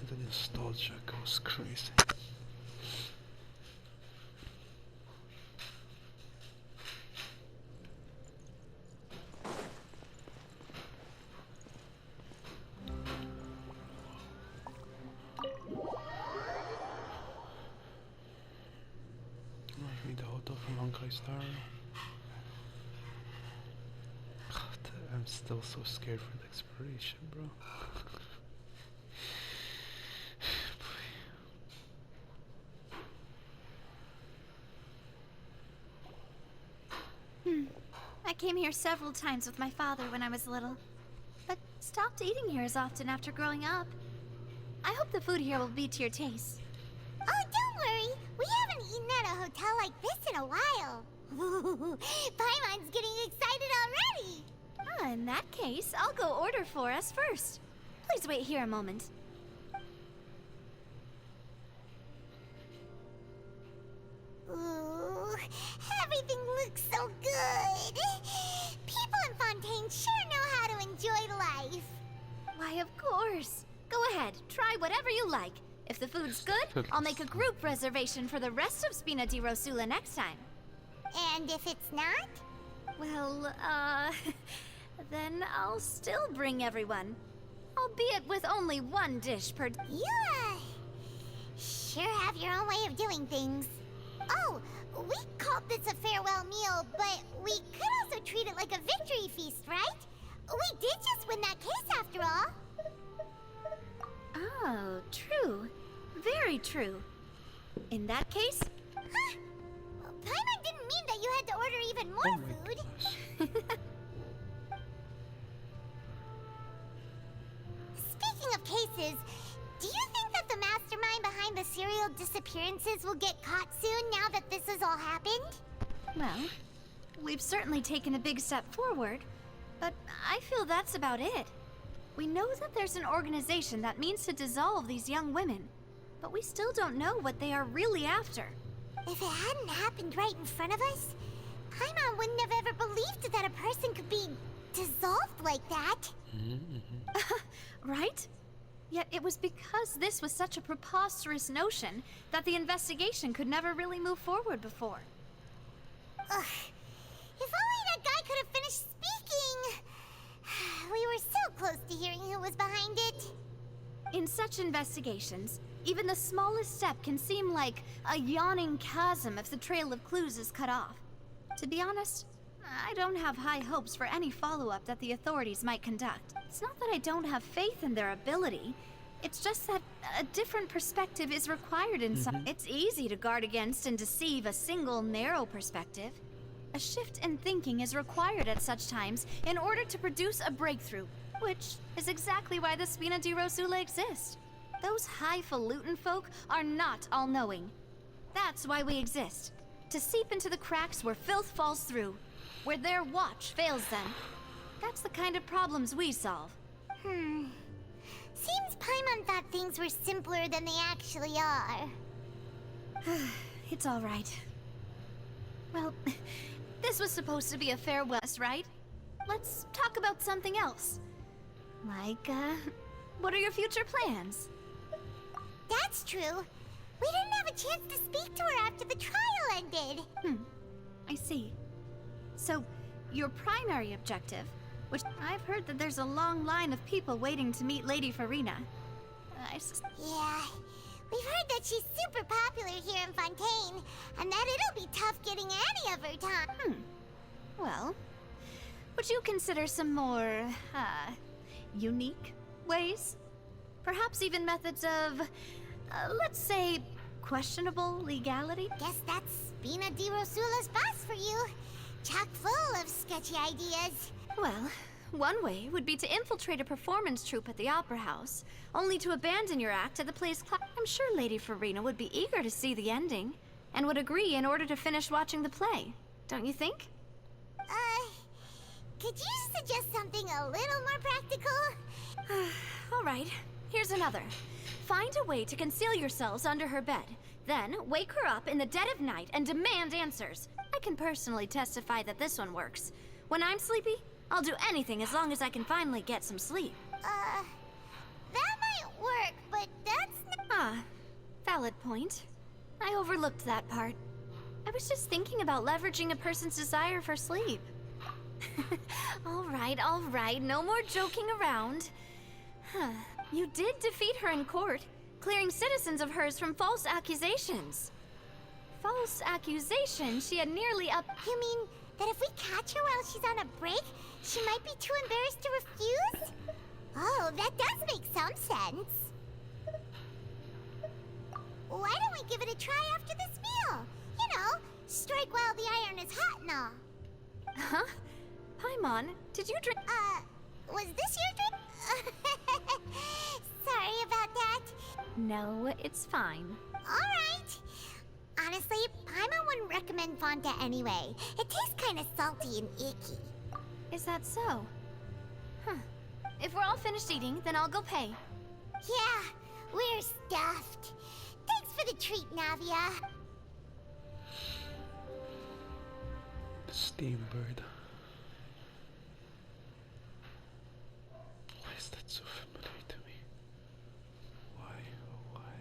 The nostalgia goes crazy. I need the hotel from Honkai Star. God, I'm still so scared for the exploration, bro. I came here several times with my father when I was little, but stopped eating here as often after growing up. I hope the food here will be to your taste. Oh, don't worry. We haven't eaten at a hotel like this in a while. Paimon's getting excited already. In that case, I'll go order for us first. Please wait here a moment. Ooh, everything looks so good. People in Fontaine sure know how to enjoy life. Why, of course. Go ahead, try whatever you like. If the food's good, I'll make a group reservation for the rest of Spina di Rosula next time. And if it's not? Well, then I'll still bring everyone. Albeit with only one dish per... You, sure have your own way of doing things. Oh, we called this a farewell meal, but we could also treat it like a victory feast, right? We did just win that case after all. Oh, true. Very true. In that case... Huh? Paimon didn't mean that you had to order even more food. Speaking of cases, do you think that the mastermind behind the serial disappearances will get caught soon now that this has all happened? Well, we've certainly taken a big step forward, but I feel that's about it. We know that there's an organization that means to dissolve these young women, but we still don't know what they are really after. If it hadn't happened right in front of us, Paimon wouldn't have ever believed that a person could be dissolved like that. Right? Yet it was because this was such a preposterous notion that the investigation could never really move forward before. Ugh. If only that guy could have finished speaking! We were so close to hearing who was behind it. In such investigations, even the smallest step can seem like a yawning chasm if the trail of clues is cut off. To be honest, I don't have high hopes for any follow-up that the authorities might conduct. It's not that I don't have faith in their ability. It's just that a different perspective is required in some... It's easy to guard against and deceive a single narrow perspective. A shift in thinking is required at such times in order to produce a breakthrough, which is exactly why the Spina di Rosula exists. Those highfalutin folk are not all-knowing. That's why we exist. To seep into the cracks where filth falls through, where their watch fails them. That's the kind of problems we solve. Seems Paimon thought things were simpler than they actually are. It's all right. Well, this was supposed to be a farewell, right? Let's talk about something else. Like, what are your future plans? That's true. We didn't have a chance to speak to her after the trial ended. I see. So, your primary objective, which I've heard that there's a long line of people waiting to meet Lady Farina. Yeah, we've heard that she's super popular here in Fontaine, and that it'll be tough getting any of her time. Well, would you consider some more, unique ways? Perhaps even methods of, let's say, questionable legality? Guess that's Spina di Rosula's boss for you. Chock full of sketchy ideas. Well, one way would be to infiltrate a performance troupe at the Opera House, only to abandon your act at the play's I'm sure Lady Farina would be eager to see the ending, and would agree in order to finish watching the play. Don't you think? Could you suggest something a little more practical? All right, here's another. Find a way to conceal yourselves under her bed. Then, wake her up in the dead of night and demand answers. I can personally testify that this one works. When I'm sleepy, I'll do anything as long as I can finally get some sleep. That might work, but that Ah, valid point. I overlooked that part. I was just thinking about leveraging a person's desire for sleep. All right, no more joking around. Huh. You did defeat her in court, clearing citizens of hers from false accusations. False accusations she had nearly up... You mean that if we catch her while she's on a break, she might be too embarrassed to refuse? Oh, that does make some sense. Why don't we give it a try after this meal? You know, strike while the iron is hot and all. Huh? Paimon, did you drink... Was this your drink? Sorry about that. No, it's fine. Alright. Honestly, Paimon wouldn't recommend Fontaine anyway. It tastes kind of salty and icky. Is that so? Huh. If we're all finished eating, then I'll go pay. Yeah, we're stuffed. Thanks for the treat, Navia. The steam bird. Why is that so familiar to me? Why, oh why?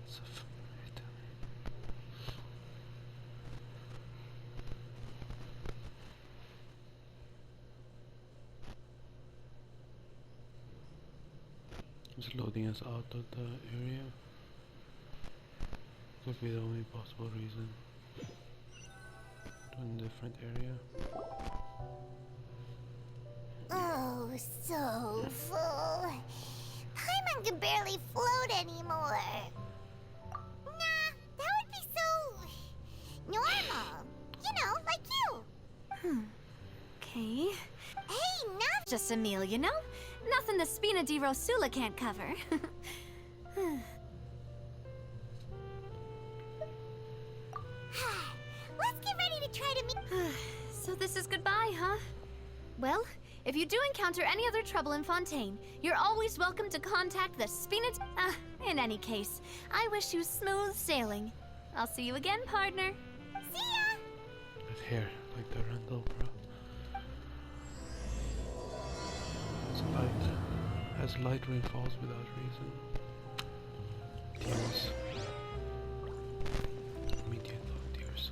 So familiar to me. It's loading us out of the area. Could be the only possible reason. To a different area. Oh, so full. Paimon can barely float anymore. Nah, that would be so... normal. You know, like you. Okay. Hey, Nav... Just a meal, you know? Nothing the Spina di Rosula can't cover. Let's get ready to try to meet... So this is goodbye, huh? Well, if you do encounter any other trouble in Fontaine, you're always welcome to contact the Spina... in any case, I wish you smooth sailing. I'll see you again, partner. See ya! With hair like the Randall, bro. As light rain falls without reason. Tears. Immediate love tears.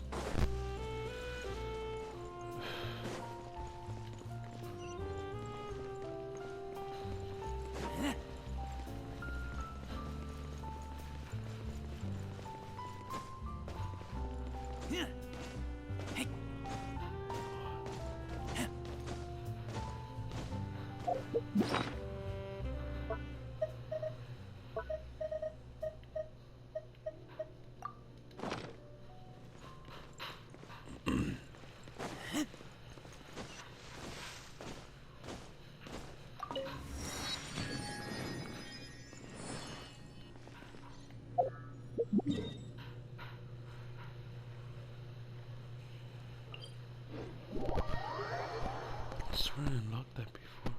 I swear I unlocked that before.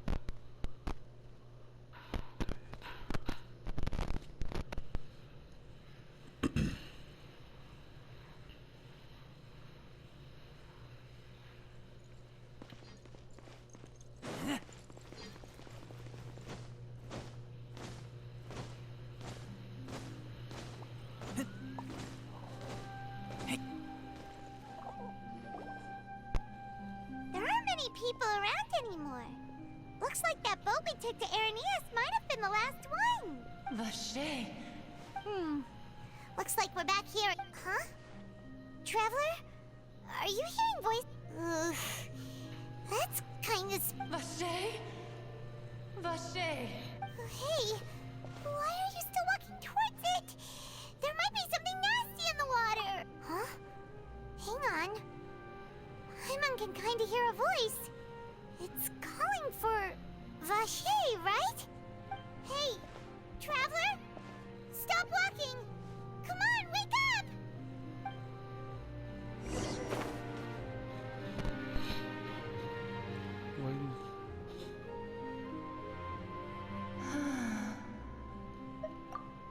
There aren't many people around anymore. Looks like that boat we took to Araneas might have been the last one. Vache. Looks like we're back here. Huh? Traveler? Are you hearing voice? Ugh. That's kind of... Vache? Vache. Hey, why are you still walking towards it? There might be something nasty in the water. Huh? Hang on. Paimon can kind of hear a voice. It's calling for Vache, right? Hey, traveler? Stop walking! Come on, wake up!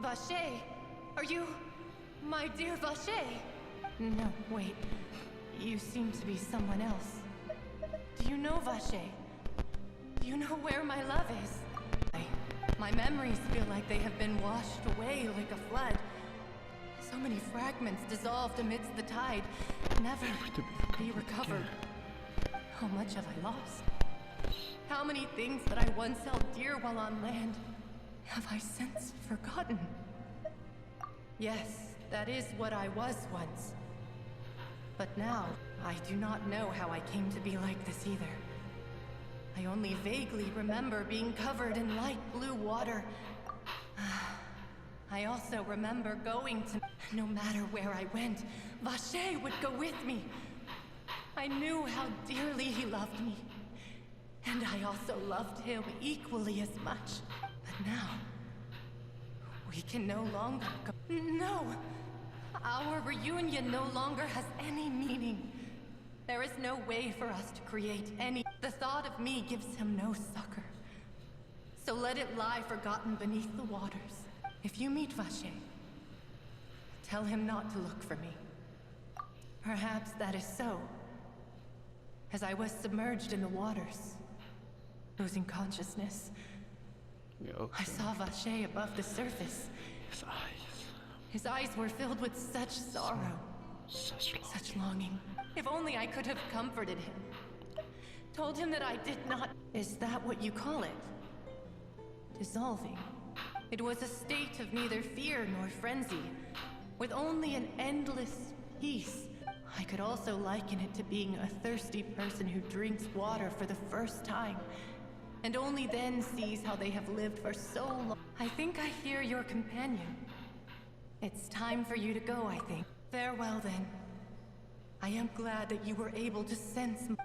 Why Vache, are you my dear Vache? No, wait. You seem to be someone else. Do you know Vache? Do you know where my love is? My memories feel like they have been washed away like a flood. So many fragments dissolved amidst the tide, never to be recovered. How much have I lost? How many things that I once held dear while on land have I since forgotten? Yes, that is what I was once. But now, I do not know how I came to be like this either. I only vaguely remember being covered in light blue water. I also remember going to... No matter where I went, Vacher would go with me. I knew how dearly he loved me. And I also loved him equally as much. But now... we can no longer go... No! Our reunion no longer has any meaning. There is no way for us to create any... The thought of me gives him no succor. So let it lie forgotten beneath the waters. If you meet Vacher, tell him not to look for me. Perhaps that is so. As I was submerged in the waters, losing consciousness, Yeah, okay. I saw Vacher above the surface. His eyes. His eyes were filled with such sorrow, such longing. If only I could have comforted him. Told him that I did not... Is that what you call it? Dissolving. It was a state of neither fear nor frenzy, with only an endless peace. I could also liken it to being a thirsty person who drinks water for the first time, and only then sees how they have lived for so long. I think I hear your companion. It's time for you to go, I think. Farewell, then. I am glad that you were able to sense... Wake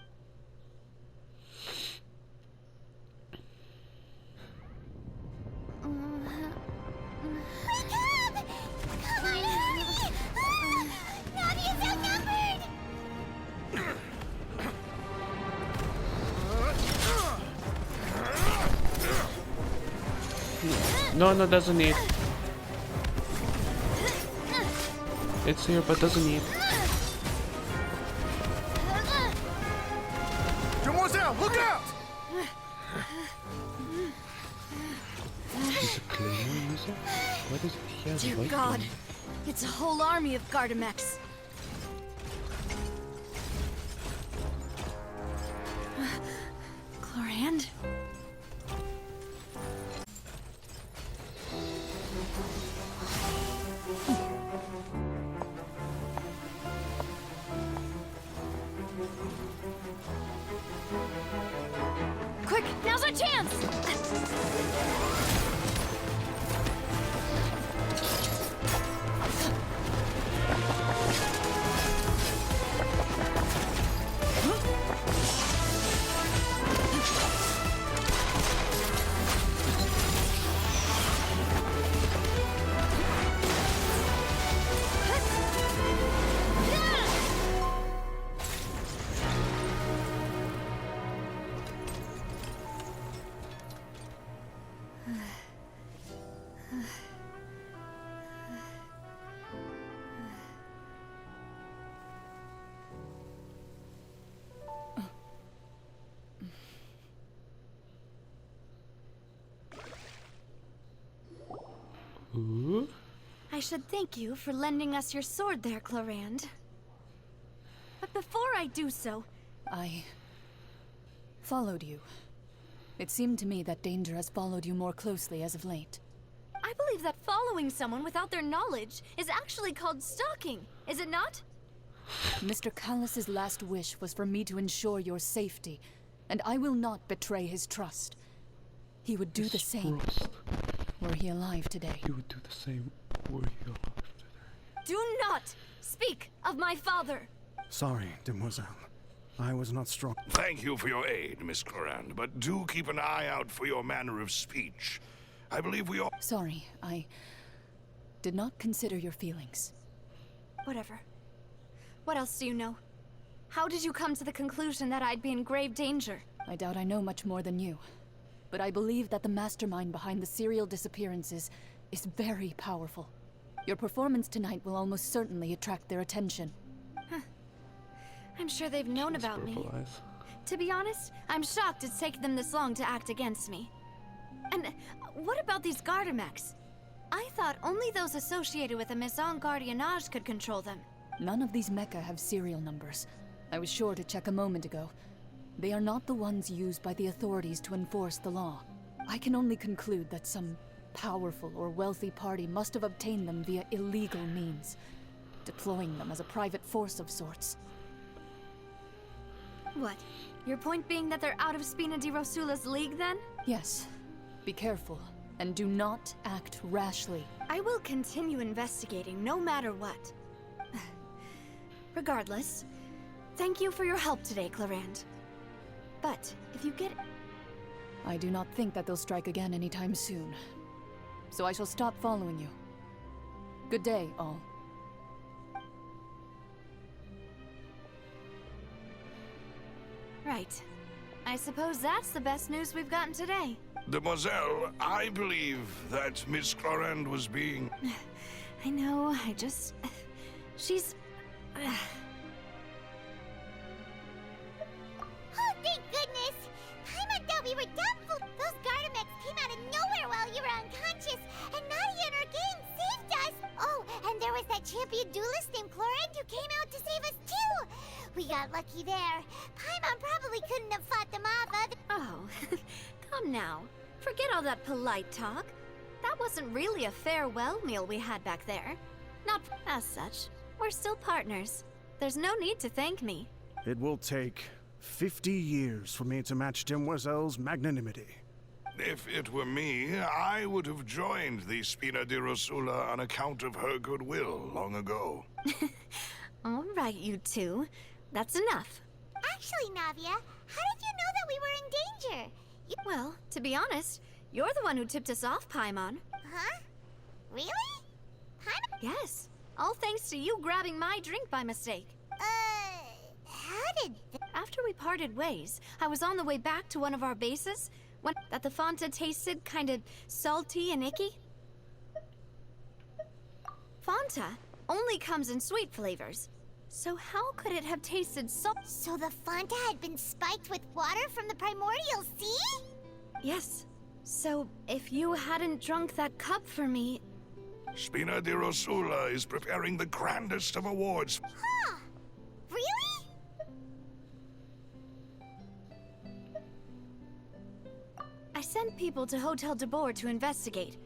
up! Come on, hurry! Navia's outnumbered! No, doesn't need. It's here, but doesn't need. Demoiselle, look out! Is it clear, Lisa? What is it? He has Dear light God, on. it's a whole army of Gardamex. Chlorand? Quick, now's our chance! Ooh. I should thank you for lending us your sword there, Chlorand. But before I do so... I followed you. It seemed to me that danger has followed you more closely as of late. I believe that following someone without their knowledge is actually called stalking, is it not? Mr. Callus's last wish was for me to ensure your safety, and I will not betray his trust. He would do the same Trust. were he alive today. You would do the same were you alive today. Do not speak of my father! Sorry, demoiselle. I was not strong. Thank you for your aid, Miss Clorand, but do keep an eye out for your manner of speech. I believe we all... Sorry, I did not consider your feelings. Whatever. What else do you know? How did you come to the conclusion that I'd be in grave danger? I doubt I know much more than you. But I believe that the mastermind behind the serial disappearances is very powerful. Your performance tonight will almost certainly attract their attention. I'm sure they've known about me. Purple eyes. To be honest, I'm shocked it's taken them this long to act against me. And what about these Gardamex? I thought only those associated with the Maison Gardiennage could control them. None of these mecha have serial numbers. I was sure to check a moment ago. They are not the ones used by the authorities to enforce the law. I can only conclude that some powerful or wealthy party must have obtained them via illegal means, deploying them as a private force of sorts. What? Your point being that they're out of Spina di Rosula's league, then? Yes. Be careful, and do not act rashly. I will continue investigating, no matter what. Regardless, thank you for your help today, Clarand. But if you get... I do not think that they'll strike again anytime soon. So I shall stop following you. Good day, all. Right. I suppose that's the best news we've gotten today. Demoiselle, I believe that Miss Clarand was being... I know, I just... She's... Oh, thank goodness! Paimon thought we were done for. Those Gardamex came out of nowhere while you were unconscious, and Nadia and her gang saved us! Oh, and there was that champion duelist named Chlorine who came out to save us too! We got lucky there. Paimon probably couldn't have fought them off other... Oh, come now. Forget all that polite talk. That wasn't really a farewell meal we had back there. Not as such. We're still partners. There's no need to thank me. It will take 50 years for me to match Demoiselle's magnanimity. If it were me, I would have joined the Spina di Rosula on account of her goodwill long ago. All right, you two. That's enough. Actually, Navia, how did you know that we were in danger? Well, to be honest, you're the one who tipped us off, Paimon. Huh? Really? Paimon? Yes. All thanks to you grabbing my drink by mistake. How did... After we parted ways, I was on the way back to one of our bases when that the Fonta tasted kind of salty and icky. Fonta only comes in sweet flavors. So how could it have tasted so... So the Fonta had been spiked with water from the primordial sea? Yes. So if you hadn't drunk that cup for me... Spina di Rosula is preparing the grandest of awards. Huh. Really? I sent people to Hotel de Boer to investigate.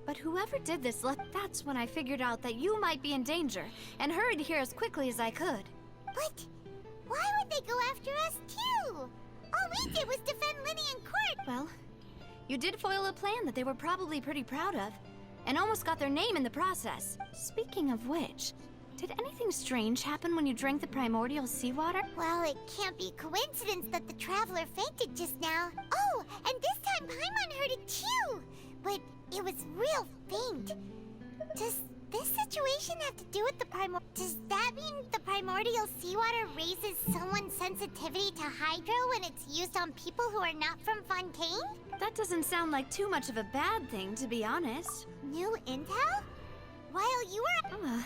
But whoever did this left... That's when I figured out that you might be in danger, and hurried here as quickly as I could. But why would they go after us too? All we did was defend Linny in court. Well, you did foil a plan that they were probably pretty proud of, and almost got their name in the process. Speaking of which, did anything strange happen when you drank the primordial seawater? Well, it can't be coincidence that the traveler fainted just now. Oh, and this time Paimon heard it too! But it was real faint. Does this situation have to do with the Does that mean the primordial seawater raises someone's sensitivity to hydro when it's used on people who are not from Fontaine? That doesn't sound like too much of a bad thing, to be honest. New intel? While you were...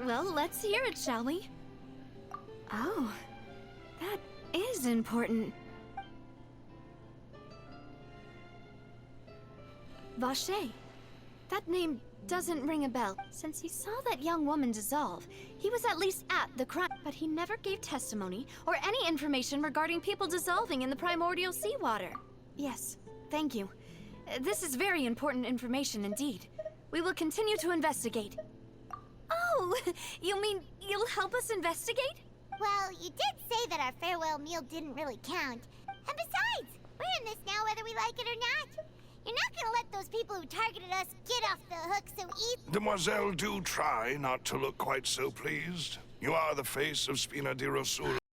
Well, let's hear it, shall we? Oh, that is important. Vache. That name doesn't ring a bell. Since he saw that young woman dissolve, he was at least at the crime, but he never gave testimony or any information regarding people dissolving in the primordial seawater. Yes, thank you. This is very important information indeed. We will continue to investigate. Oh, you mean you'll help us investigate? Well, you did say that our farewell meal didn't really count. And besides, we're in this now whether we like it or not. You're not gonna let those people who targeted us get off the hook so easily. Demoiselle, do try not to look quite so pleased. You are the face of Spina di Rosula.